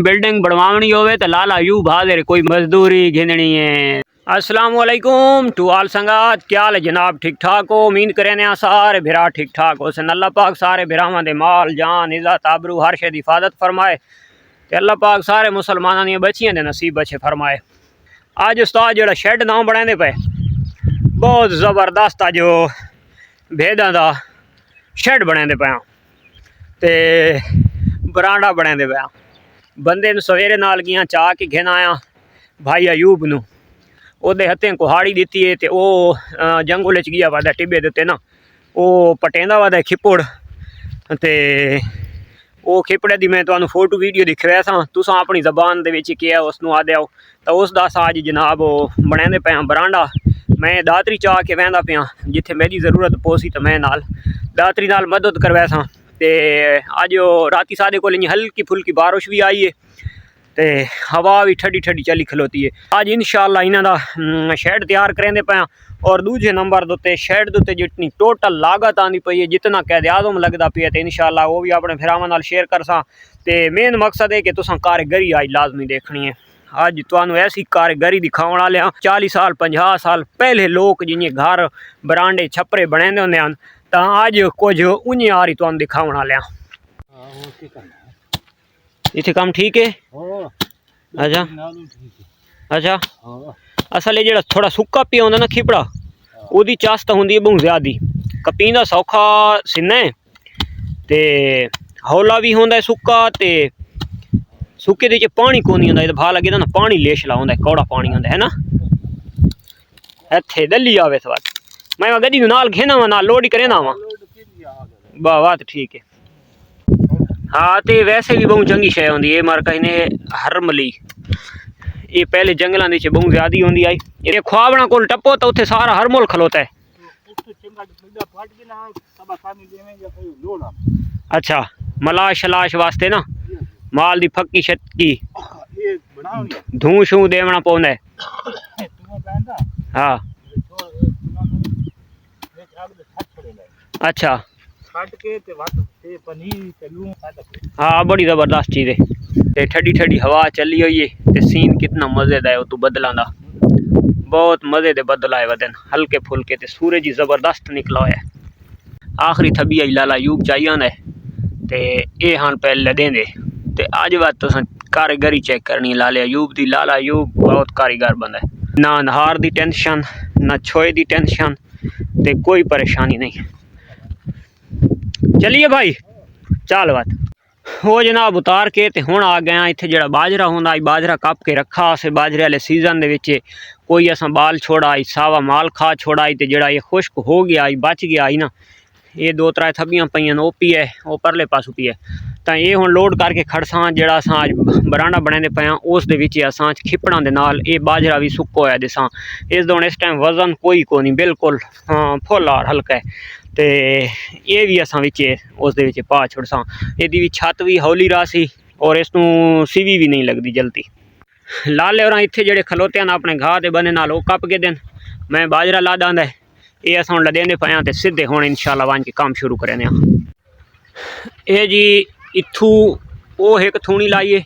Building बनवानी होवे तो लाला यूब हाजिर, कोई मजदूरी घिननी है। अस्सलाम वालेकुम टू ऑल संगात, क्या हाल है जनाब? ठीक ठाक हो? उम्मीद करें सारे भिरा ठीक ठाक हो। सन अल्लाह पाक सारे भिरावां दे माल जान इज्जत आबरू हर शे दी हिफाजत फरमाए ते अल्लाह पाक सारे मुसलमानां दी बच्चियां दे नसीब अच्छे फरमाए। अज उस्ताद जेड़ा शेड ना बनांदे पे बहुत ज़बरदस्त अज भेदां दा शेड बनांदे पे ते बरांडा बनांदे पे। बंदे नूं सवेरे नाल गया चाह के घेन आया भाई अयूब नूं, ओदे हत्थें कुहाड़ी दिती है तो वह जंगल च गया वादा टिब्बे दे ना वो पटेंदा वादा खिप्पड़ ते वो खिपड़े दी मैं तुहानू फोटो वीडियो दिखवाया सा, तुसां अपनी जबान दे विच किया उसनू आदे आओ तो उसदा अज जनाब बनांदे पे बरांडा। मैं दातरी चाह के वहदा पिया जिथे मेरी ज़रूरत पोसी तो मैं नाल दातरी नाल मदद करवाया सा। ते अज राती सादे कोल हल्की फुल्की बारिश भी आई है ते हवा भी ठंडी ठंडी चली खलोती है। अज इंशाअल्लाह इन्हां दा शेड तैयार करेंदे पे और दूजे नंबर दे शेड दे जितनी टोटल लागत आंदी पई है, जितना कैद आज़म लगता पिया तो इंशाअल्लाह वो भी अपने फिरावां नाल शेयर करसा। ते मेन मकसद है कि तुसां कारीगरी अज लाजमी देखनी है। अज तुहानू ऐसी कारीगरी दिखाने वाले 40 साल 50 साल पहले लोग जिन्हें घर बरांडे छपरे बनाते होंगे हैं तो अज कुछ उन्हें आ रही तुहानू दिखाने वाले। इतने काम ठीक है? अच्छा अच्छा। असल जो थोड़ा सुक्का पिया होंगे ना खिपड़ा उसकी चास्त होंगी है बहुत ज्यादा, कपींदा सौखा सिन्ना है ते हौला भी होंगे सुक्का ते सुक्के दे पानी को नहीं होंगे भा लगे ना पानी लेशला होंगे कौड़ा पानी होंगे है ना। इत्थे दली आवे इस बात मैं गड्डी नाल घेना वा नाल लोड ही करे ना वा वाह वाह तो ठीक है। हाँ तो वैसे भी बहुत चंगी शय होंगी है मार कहने हरमली, ये पहले जंगलों के बहुत ज्यादा होंगी आई। ये ख्वाबना को टप्पो तो उत्थे सारा हरमोल खलोता है। अच्छा मलाश शलाश वास्ते ना माल दी फक्की शक्की धूं शू देवना पौंदा है। हाँ अच्छा हाँ बड़ी जबरदस्त चीज़ है। ठंडी ठंडी हवा चली हुई है ते सीन कितना मजे का है तू बदलों का बहुत मजे के बदल आए वदन हल्के फुल्के ते सूरज ही जबरदस्त निकला है। आखिरी थबी आई लाला यूब चाहिए है ते ये हाँ पहले देंदे ते अज बात तो कारीगरी चेक करनी लाला यूब दी। लाला यूब बहुत कारीगर बंदा है, ना नहार दी टेंशन ना छोए दी टेंशन ते कोई परेशानी नहीं। चलिए भाई चल बात वो जनाब उतार के ते हुण आ गया इत्थे जड़ा बाजरा होंदा बाजरा कप के रखा अस बाजरे वाले सीजन दे विच कोई असा बाल छोड़ा आई सावा माल खा छोड़ा आई ते जड़ा ये खुश्क हो गया आई बच गया आई ना ये दो त्रै थबियां पईयां ओ पी है वो परले पासों पी है तो ये हुण लोड करके खड़सा जड़ा असां बरांडा बनांदे पे उस दे विच असां खिपड़ां दे नाल ये बाजरा भी सुक्का होया दिसां। इस टाइम वजन कोई को नहीं बिल्कुल फुल आर हल्का है ते ये भी असां विच उस दे विच पा छुड़सां। इहदी भी छत भी हौली रासी और इसनूं सीवी भी नहीं लगती जल्दी। लाले और इत्थे जेड़े खलोते हैं अपने घाह के बने नाल कप के दिन मैं बाजरा ला दांदा है ये असां हुण लदेंदे पे ते सीधे हुण इंशाअल्लाह वन के काम शुरू करें। ये जी इत्थू वो एक थूनी लाइए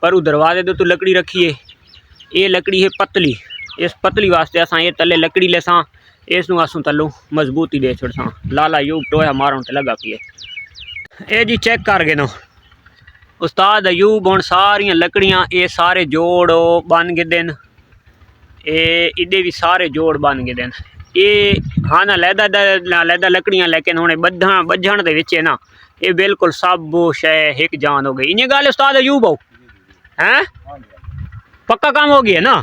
पर दरवाजे दे तो लकड़ी रखी है। ये लकड़ी है पतली, इस पतली वास्ते असां ये तले लकड़ी लेसां इसनूं असू तलू मजबूती दे छुड़सां। लाला यूब टोया मारण ते लगा पिए। ये जी चेक कर गए नो उस्ताद अयूब हुण सारियां लकड़ियां ये सारे जोड़ बन गए दिन ये इदे भी सारे जोड़ बन गए दिन ये हाँ ना लैदा लकड़ियां लेकिन हुणे बझण दे विच ना ये बिल्कुल सब शय एक जान हो गई। इन्हें गल उस्ताद अयूब हो हैं पक्का काम हो गया ना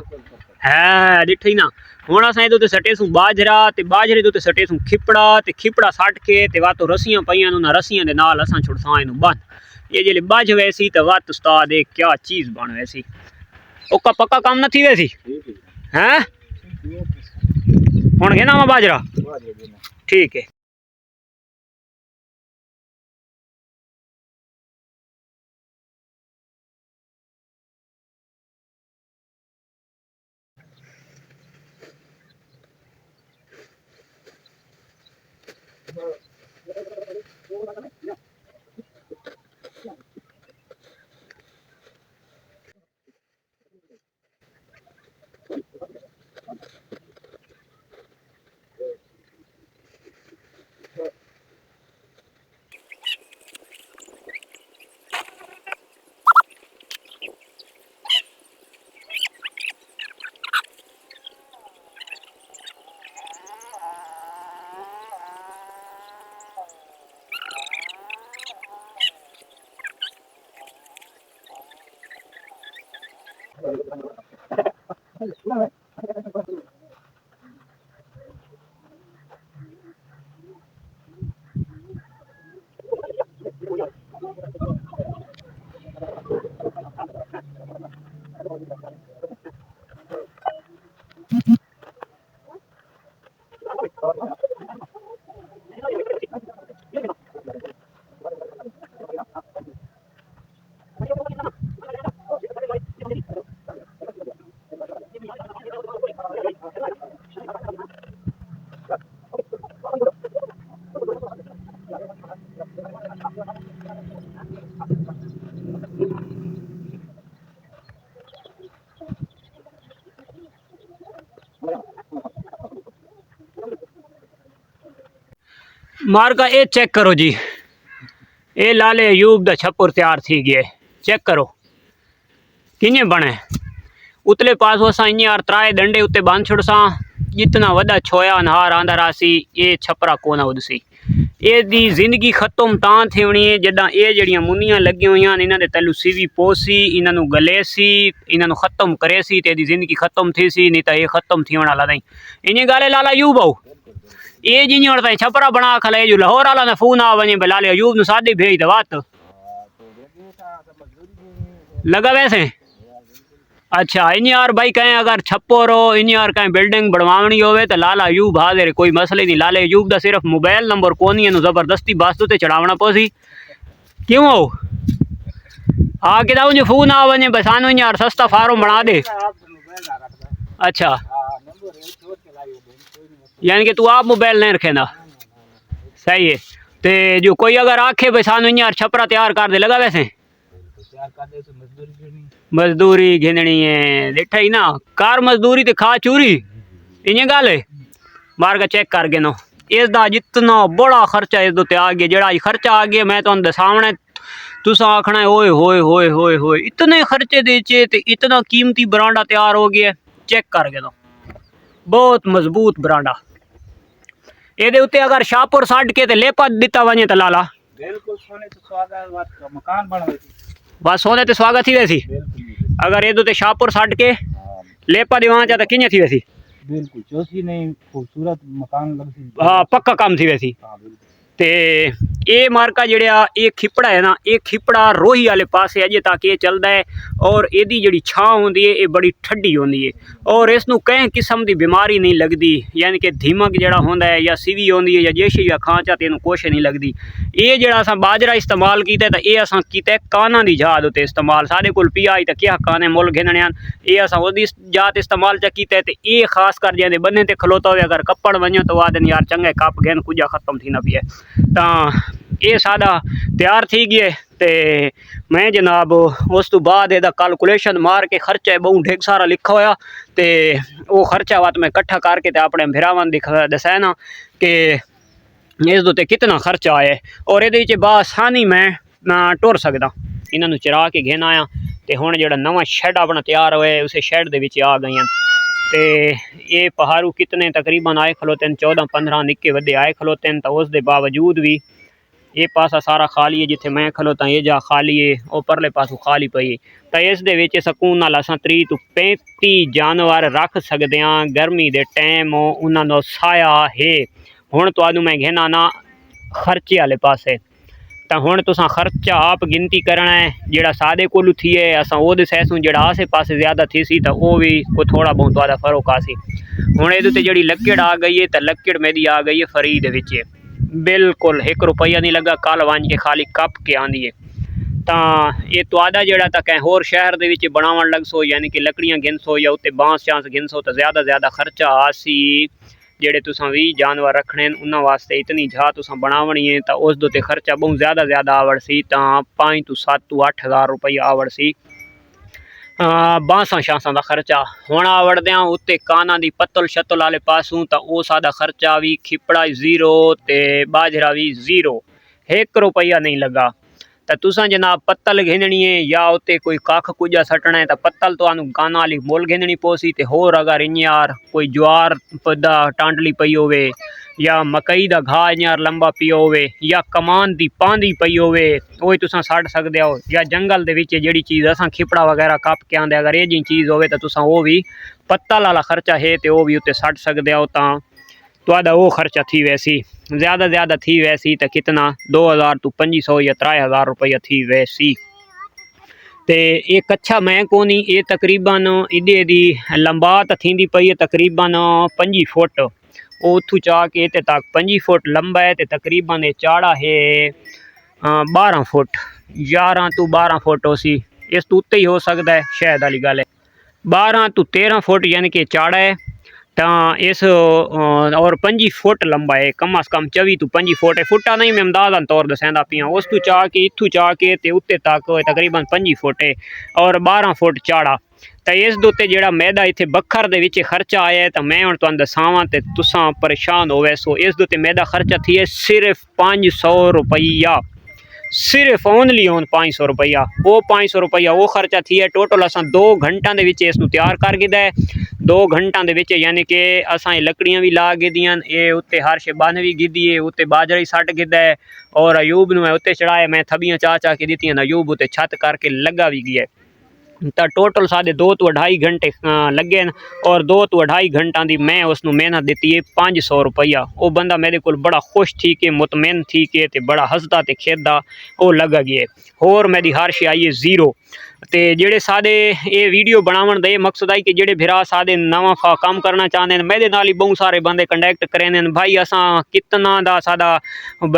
है दिठी ना। हुण असां इहदे सटे बाजरा ते बाजरे दे सटे खिपड़ा ते खिपड़ा सट के ते वातो रस्सियां पईयां उन्हां रस्सियां दे नाल असां छुड़सां इनू बन ये जेल्ले बज वैसी तो वत उस्ताद ये क्या चीज़ बन वैसी ओका पक्का काम न थी वैसी हैं हुण घेना वा बाजरा ठीक है। मार्का ये चेक करो जी, ये लाले अयूब दा छप्पर तैयार थी गया। चेक करो किने बने। उतले पास असा यार त्राए डंडे उत्ते बांध छुड़सा, जितना वड्डा छोया नहार आंदा रासी ये छपरा कोना उदसी। ये दी जिंदगी खत्म तां थीवनी है जदा ये जड़ियां मुनियां लगी हुई इन्हां दे तलू सीवी पोसी इन्हां नु गलेसी इन्हां नु खत्म करेसी ते दी जिंदगी खत्म थी सी, नहीं तो ये खत्म थी वाला नहीं। इन्हें गाले लाला अयूब आओ ये जी नहीं छपरा बना खले जो लाहौर वाला ने फोन आ वने लाले अयूब नु सादी भेज दे बात लगा वैसे। अच्छा इन यार भाई कहें अगर छप्पो रो इन यार कहें बिल्डिंग बनवानी होवे तो लाला अयूब हाजिर, कोई मसले नहीं। लाले अयूब दा सिर्फ मोबाइल नंबर कोनी है जबरदस्ती बस ते चढ़ावना पोसी क्यों हो आ के दाऊ जो फोन आ वने बसानो यार सस्ता फार्म बना दे। अच्छा यानी कि तू आप मोबाइल नहीं रखे ना, सही है। ते जो कोई अगर आखे बसानो यार छपरा तैयार कर दे लगा वैसे मजदूरी घिननी है देखा ही ना कार मजदूरी ते खा चूरी इन्हें गल है। मार का चेक कर गिनो इसका जितना बड़ा खर्चा इस ते आ गया, जड़ा खर्चा आ गया मैं तुम दसावना तुसा आखना है ओए होए होए होए होए इतने खर्चे देचे ते इतना कीमती बरांडा तैयार हो गया। चेक कर गिनो बहुत मजबूत बरांडा। ये उत्ते अगर शाहपुर छड़ के ते लेपा दिता वने तो लाला बिल्कुल सोने तो स्वागत मकान बन बस सोने ते स्वागत ही वैसी। अगर ये ते शाहपुर छड़ के लेपा दीवान चाहता किने थी वैसी बिल्कुल चौसी नहीं खूबसूरत मकान लगती। हाँ पक्का काम थी वैसी। ते ये मार्का जड़िया ये खिपड़ा है ना ये खिपड़ा रोही वाले पास अजे तक ये चलता है और यदी जी छां होंगी है ये बड़ी ठंडी होंगी है और इसनों कई किस्म की बीमारी नहीं लगती, यानी कि धीमक जड़ा होंदा है या सीवी होंगी है या जेशी या खांचा तेन कुछ नहीं लगती। ये जड़ा असा बाजरा इस्तेमाल किया तो ये असा किया काना की जात उत्ते इस्तेमाल साढ़े को पिया तो क्या काने मुल घिनने ये असा ओदी जात इस्तेमाल चा किया तो ये खास कर जेंदे बन्ने ते खलोता हो अगर कपड़ वनो तो आदन यार चंगे कप घेन कुछ खत्म थी ना पिए तो ये सादा तैयार थी गए। तो मैं जनाब उस तो बाद यदा कैलकुलेशन मार के खर्चा बहुत ढेर सारा लिखा होया तो वो खर्चा वात मैं कट्ठा करके तो अपने भिरावन दसाया ना कि इस दे कितना खर्चा आया और ये बासानी मैं टुर सकदा। इन्होंने चरा के घेन आया तो हुण जो नवा शैड अपना तैयार होया उस शैड के आ गई। तो ये पहाड़ू कितने तकरीबन आए खलोते 14-15 निक्के वड्डे आए खलोते तो उस दे बावजूद भी ये पासा सारा खाली है जिथे मैं खलोता ये जा खाली है और परले पासों खाली पई है। तो इस दे विच सकून नाल असां 30 तो 35 जानवर रख सकते हैं गर्मी के टाइम उन्होंने साया है। हुण तुहानू मैं घेना ना खर्चे वाले पासे तो हुण तुसां खर्चा आप गिनती करना है जिहड़ा सादे कोलू थी है असां वो सहसूँ जिहड़ा आसे पासे ज़्यादा थी सी तो वो भी को थोड़ा बहुत ज़्यादा फर्क आसी। हुण इहदे ते जिहड़ी लक्कड़ आ गई है तो लक्कड़ मेरी आ गई है फ्री दे विच बिल्कुल 1 रुपया नहीं लगा कल वंज के खाली कप के आंदी है। तो ये तुहाडा जिहड़ा तां कहीं होर शहर दे विच बनावन लगसो यानी कि लकड़ियां गिनसो या उत्ते बांस चांस गिनसो तो ज़्यादा खर्चा आसी। जेड़े तुसां 20 जानवर रखने उन्होंने वास्ते इतनी जा तुसां बनावनी है तो उस दे खर्चा बहुत ज़्यादा आवड़ सी तो 5 तो 7 तो 8 हज़ार रुपया आवड़ सी बांसा शांसा का खर्चा। हुण आवड़द्या उत्ते काना दी पत्तल शत्तल वाले पासों तो वो सादा खर्चा भी खिपड़ा 0 ते बाजरा भी 0 1 रुपया नहीं लगा। तो तुसां जनाब पत्तल घिननी है या उत्ते कोई कख कुजा सटना है तो पत्तल तो आनू काना वाली मुल घिननी पोसी। तो होर अगर इन यार कोई ज्वार पदा टांडली पई होवे या मकई दा घाह इ'यां लंबा पिया होवे या कमान दी पांदी पई होवे वो तुसां सट सकदे हो, या जंगल दे विच जेहड़ी चीज़ असां खिपड़ा वगैरह कप के आंदे अगर ये जी चीज़ होवे तो तुसां वो भी पत्तल वाला खर्चा है तो वो भी उत्ते सट सकदे हो। तां तुहाडा वो खर्चा थी वैसी ज़्यादा थी वैसी तो कितना 2000 तो 2500 या 3000 रुपया थी वैसी। ते ये कच्छा मैं कोनी, ये तकरीबन इदे दी लंबात थींदी पई है तकरीबन 25 फुट, वो उथू चा के इतने तक 25 फुट लंबा है, तो तकरीबन ये चाड़ा है 12 फुट 11 तो 12 फुट होसी, इस तो उत्ते ही हो सकता है शायद वाली गल है। 12 तो 13 फुट यानी कि चाड़ा है तो इस और 25 फुट लंबा है, कम अज कम 24 तो 25 फुट है, फुटा नहीं मैं अंदाज़न तौर दसेंदा पिया। उस तो चा के इथू चा के ते उत्ते तक तकरीबन 25 फुट है और 12 फुट चाड़ा। तो इस दोते जेड़ा मैदा इत्थे बखर दे विच खर्चा आया है तो मैं हुण तुहानू दसावां ते तुसां परेशान होवे सो। इस दोते मैदा खर्चा थी है सिर्फ 500 रुपया, सिर्फ ओनली ऑन 500 रुपया। वो 500 रुपया वो खर्चा थी है। टोटल असां 2 घंटा दे विच इसनूं तैयार कर गिदा है, 2 घंटा दे विच यानी कि असां लकड़ियां भी ला गिदियां, ये उत्ते हर शे बन भी गिदी है, उत्ते बाजरा ही सट गिदा है और अयूब नूं मैं उत्ते चढ़ाया, मैं थबियां चा के दित्तियां, अयूब उत्ते छत करके लगा भी गया है। तो टोटल साढ़े 2 तो 2.5 घंटे लगे न और 2 तो 2.5 घंटा की मैं उसनूं मेहनत दी है 500 रुपया। वो बंदा मेरे को बड़ा खुश थी के मुतमैन थी के ते बड़ा हसदा ते खेदा वो लगा गया। होर मेरी हर शे आई है 0। तो जेडे सादे ये वीडियो बनावन दे मकसद आई कि जेडे भिरा सादे नवा काम करना चाहते हैं, मेरे नाल ही बहुत सारे बंदे कंडैक्ट करें भाई असां कितना दा सादा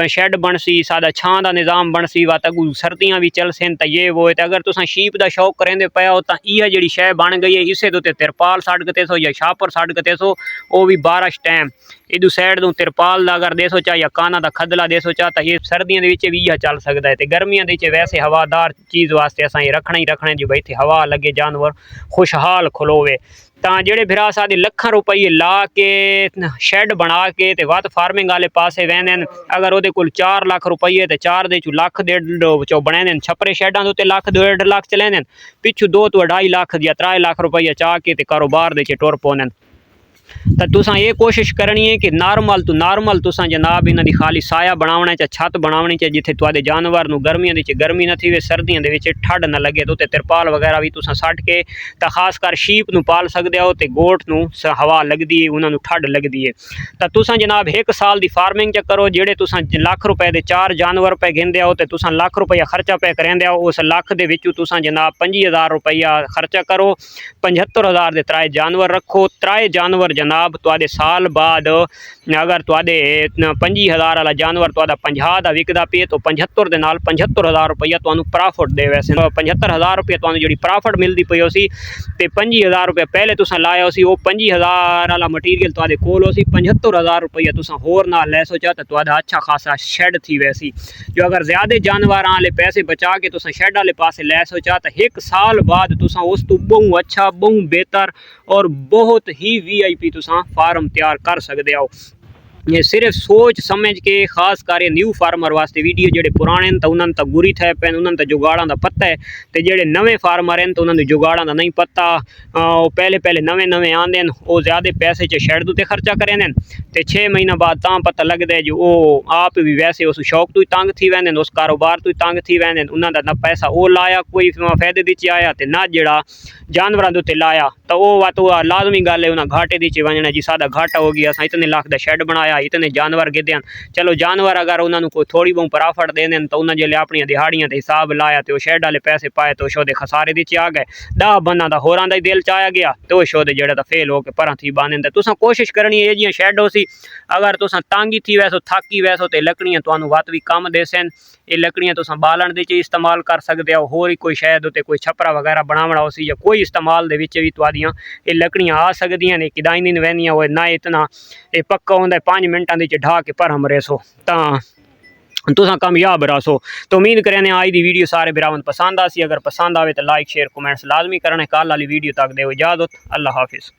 शैड बनसी, सादा छां दा निज़ाम बनसी, वा तकू सर्दियाँ भी चलसन तो ये वो। तो अगर तुसां शीप दा शौक करेंदे पे हो तो इह जी शै बन गई है, इसे दे तिरपाल सट गते सो या छापर सट गते सो, वो भी बारिश टाइम इदू साइड तो तिरपाल का अगर देसो चा या काना का खदला देसो चा तो ये सर्दियों के भी यह चल सकता है। तो गर्मियों के वैसे हवादार चीज़ वास्ते असा ये रखना ही रखना जो भाई इतने हवा लगे जानवर खुशहाल खलोवे। तो जेडे भिरा साढ़े लखां रुपये ला के शैड बना के ते वत फार्मिंग वाले पासे वहदे, अगर वो कोल 4 लाख रुपये तो 4 दे लाख 1.5 चो बनाने छपरे शैडा उत्ते लाख 1.5 लाख चलेंदे, पिछू 2 तो 2.5 लाख या 3 लाख रुपये चा के ते कारोबार दे टुर पौंदे। तो तुसां ये कोशिश करनी है कि नॉर्मल तो नॉर्मल तुसां जनाब इन्हां दी खाली साया बनावना चा, छत बनावनी चा जिथे तुहाडे जानवर नूं गर्मियों दे गर्मी न थी वे, सर्दियों दे विच ठंड न लगे, तो तिरपाल वगैरह भी तुसां सट के तो खास कर शीप नूं पाल सकदे हो ते गोट नूं हवा लगदी है, उन्हां नूं ठंड लगदी है। तो तुसां जनाब 1 साल दी फार्मिंग च करो, जेडे तुसां लाख रुपए दे 4 जानवर पे गिनदे हो ते तुसां लाख रुपया खर्चा पे करेंदे हो, उस लाख दे विचों तुसां जनाब 25,000 रुपया खर्चा करो, 75,000 दे 3 जानवर रखो, 3 जानवर जनाब तुहाडे साल बाद अगर तुहाडे 25,000 वाला जानवर तुहाडा 50 दा विकदा पे तो 75 दे नाल 75,000 रुपया तुहानू प्रॉफिट दे, वैसे 75,000 रुपया तुहानू जिहड़ी प्रॉफिट मिलदी पई उसी ते 25,000 रुपया पहले तुसां लाया उसी, वो 25,000 वाला मटीरियल तुहाडे कोल उसी 75,000 रुपया तुसां होर नाल लै सोचा तो तुहाडा अच्छा खासा शैड थी वैसी। जो अगर ज़्यादा जानवर वाले पैसे बचा के तुसां शैड वाले पासे लै सोचा तो 1 साल बाद तुसां उस तो बहु अच्छा बहु बेहतर और बहुत ही VIP तुसां फार्म तैयार कर सकते हो। ये सिर्फ सोच समझ के खास कर न्यू फार्मर वास्ते वीडियो, जेडे पुराने तो उन्होंने तो गुरी थे पैन, उन्होंने तो जुगाड़ा का पता है, तो जेडे नवे फार्मर हैं तो उन्होंने जुगाड़ा का नहीं पता, पहले नवे आंदे वो ज़्यादा पैसे च शैड उत्ते खर्चा करें तो 6 महीना बाद ता पता लगता है जो वो आप भी वैसे उस शौक तो ही तंग थी वहदे, उस कारोबार तो ही तंग थी वहदे, उन्होंने ना पैसा वो लाया कोई फायदे दी आया तो ना जड़ा जानवरों के उत्ते लाया, तो वो तो लाजमी गल है उन्हें घाटे दी वजना जी सादा घाटा हो गया, अस इतने लाख का शैड बनाया, इतने जानवर गिदे, चलो जानवर अगर उन्होंने कोई थोड़ी बहुत प्रॉफिट देने तो उन्हें जो अपन दिहाड़ियां के हिसाब लाया तो शैड वाले पैसे पाए तो शो के खसारे दी आ गए, 10 बना का होर का दिल च आया गया तो शो के जोड़ा फेल होकर पर थी बने। तुसा कोशिश करनी है जी शैड हो सी, अगर तुसा तंगी थी वैसो थकी वैसो तो लकड़ियां तुहानू वत भी कम देसन, ये लकड़ियां तुसा बालन दे इस्तेमाल कर सकते हो, होर कोई शायद उत्ते कोई छपरा वगैरह बनावना हो सी या कोई इस्तेमाल दे विच भी तुहाडियां ये लकड़ियां आ सकदियां ने, किदाई नहीं वहनियां वो ना इतना ये पक्का होंदा 5 मिनटां दे ढा के पर हम रेसो तां तुसा कामयाब रहो। तो उम्मीद करें आज की वीडियो सारे बिरावन पसंद आसी, अगर पसंद आवे तो लाइक शेयर कमेंट्स लाजमी करने, कल वाली वीडियो तक दे इजाजत, अल्लाह हाफिज़।